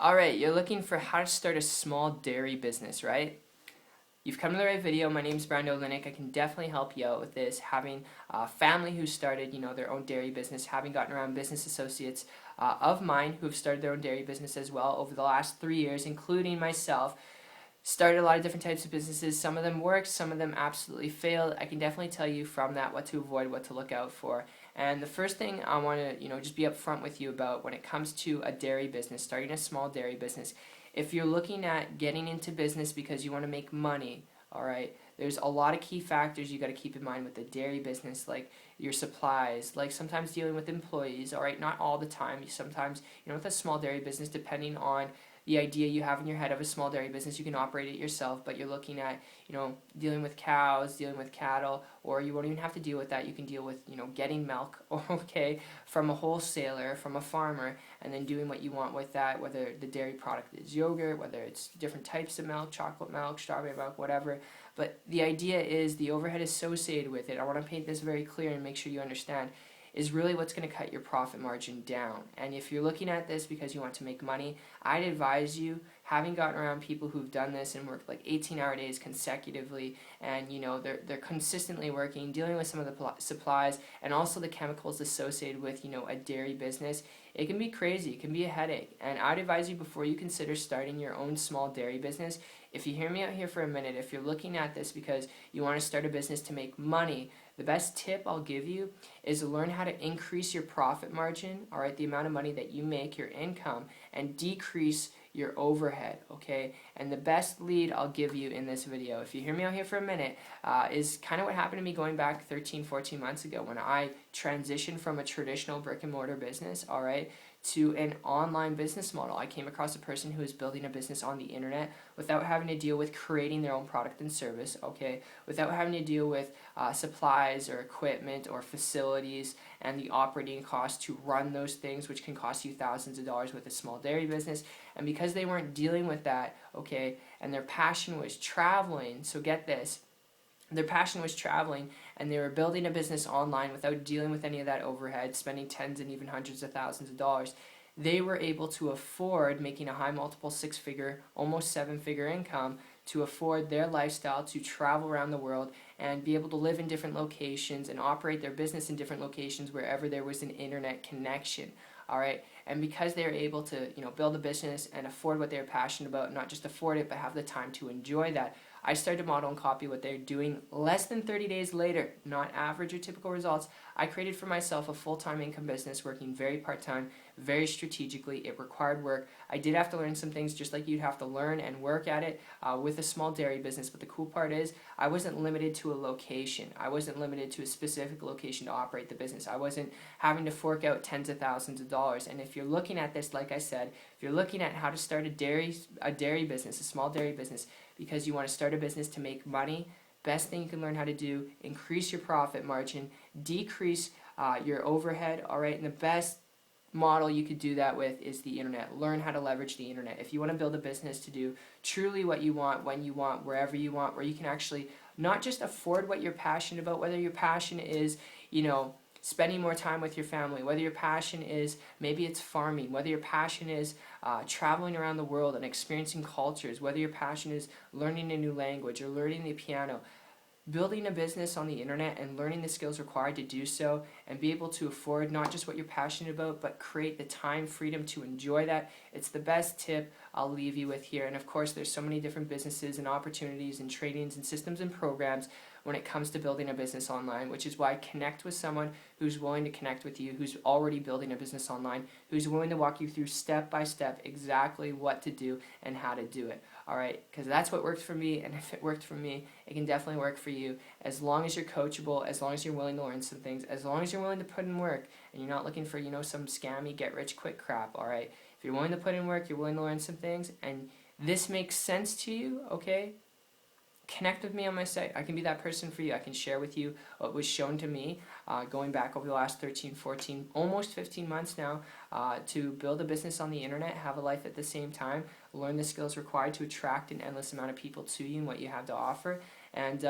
Alright, you're looking for how to start a small dairy business, right? You've come to the right video. My name is Brando Linick. I can definitely help you out with this. Having a family who started, their own dairy business, having gotten around business associates of mine who have started their own dairy business as well over the last 3 years, including myself. Started a lot of different types of businesses. Some of them worked, some of them absolutely failed. I can definitely tell you from that what to avoid, what to look out for. And the first thing I want to, just be upfront with you about when it comes to a dairy business, starting a small dairy business. If you're looking at getting into business because you want to make money, all right, there's a lot of key factors you got to keep in mind with the dairy business, like your supplies, like sometimes dealing with employees, all right, not all the time. Sometimes, with a small dairy business, depending on the idea you have in your head of a small dairy business, you can operate it yourself, but you're looking at, dealing with cows, dealing with cattle, or you won't even have to deal with that. You can deal with, getting milk, okay, from a wholesaler, from a farmer, and then doing what you want with that, whether the dairy product is yogurt, whether it's different types of milk, chocolate milk, strawberry milk, whatever. But the idea is the overhead associated with it. I want to paint this very clear and make sure you understand is really what's going to cut your profit margin down. And if you're looking at this because you want to make money, I'd advise you, having gotten around people who've done this and worked like 18-hour days consecutively, and they're consistently working, dealing with some of the supplies and also the chemicals associated with a dairy business, it can be crazy, it can be a headache. And I'd advise you, before you consider starting your own small dairy business, if you hear me out here for a minute, if you're looking at this because you want to start a business to make money, the best tip I'll give you is to learn how to increase your profit margin, all right, the amount of money that you make, your income, and decrease your overhead, okay? And the best lead I'll give you in this video, if you hear me out here for a minute, is kind of what happened to me going back 13, 14 months ago when I transitioned from a traditional brick and mortar business, all right, to an online business model. I came across a person who was building a business on the internet without having to deal with creating their own product and service, okay, without having to deal with supplies or equipment or facilities and the operating costs to run those things, which can cost you thousands of dollars with a small dairy business. And because they weren't dealing with that, okay, and their passion was traveling, so get this, their passion was traveling, and they were building a business online without dealing with any of that overhead, spending tens and even hundreds of thousands of dollars. They were able to afford making a high multiple six-figure, almost seven-figure income to afford their lifestyle, to travel around the world and be able to live in different locations and operate their business in different locations wherever there was an internet connection. All right, and because they were able to, build a business and afford what they're passionate about, not just afford it, but have the time to enjoy that, I started to model and copy what they're doing. Less than 30 days later, not average or typical results, I created for myself a full-time income business, working very part-time, very strategically. It required work. I did have to learn some things, just like you'd have to learn and work at it with a small dairy business. But the cool part is I wasn't limited to a location. I wasn't limited to a specific location to operate the business. I wasn't having to fork out tens of thousands of dollars. And if you're looking at this, like I said, if you're looking at how to start a dairy business, a small dairy business, because you want to start a business to make money, best thing you can learn how to do, increase your profit margin, decrease your overhead, all right? And the best model you could do that with is the internet. Learn how to leverage the internet. If you want to build a business to do truly what you want, when you want, wherever you want, where you can actually not just afford what you're passionate about, whether your passion is, spending more time with your family, whether your passion is, maybe it's farming, whether your passion is traveling around the world and experiencing cultures, whether your passion is learning a new language or learning the piano. Building a business on the internet and learning the skills required to do so and be able to afford not just what you're passionate about, but create the time freedom to enjoy that. It's the best tip I'll leave you with here. And of course, there's so many different businesses and opportunities and trainings and systems and programs when it comes to building a business online, which is why connect with someone who's willing to connect with you, who's already building a business online, who's willing to walk you through step by step exactly what to do and how to do it. All right, because that's what worked for me, and if it worked for me, it can definitely work for you, as long as you're coachable, as long as you're willing to learn some things, as long as you're willing to put in work, and you're not looking for, some scammy get-rich-quick crap, all right? If you're willing to put in work, you're willing to learn some things, and this makes sense to you, okay? Connect with me on my site. I can be that person for you. I can share with you what was shown to me going back over the last 13, 14, almost 15 months now to build a business on the internet, have a life at the same time, learn the skills required to attract an endless amount of people to you and what you have to offer. And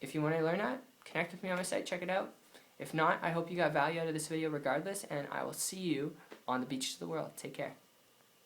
if you want to learn that, connect with me on my site. Check it out. If not, I hope you got value out of this video regardless, and I will see you on the beaches of the world. Take care.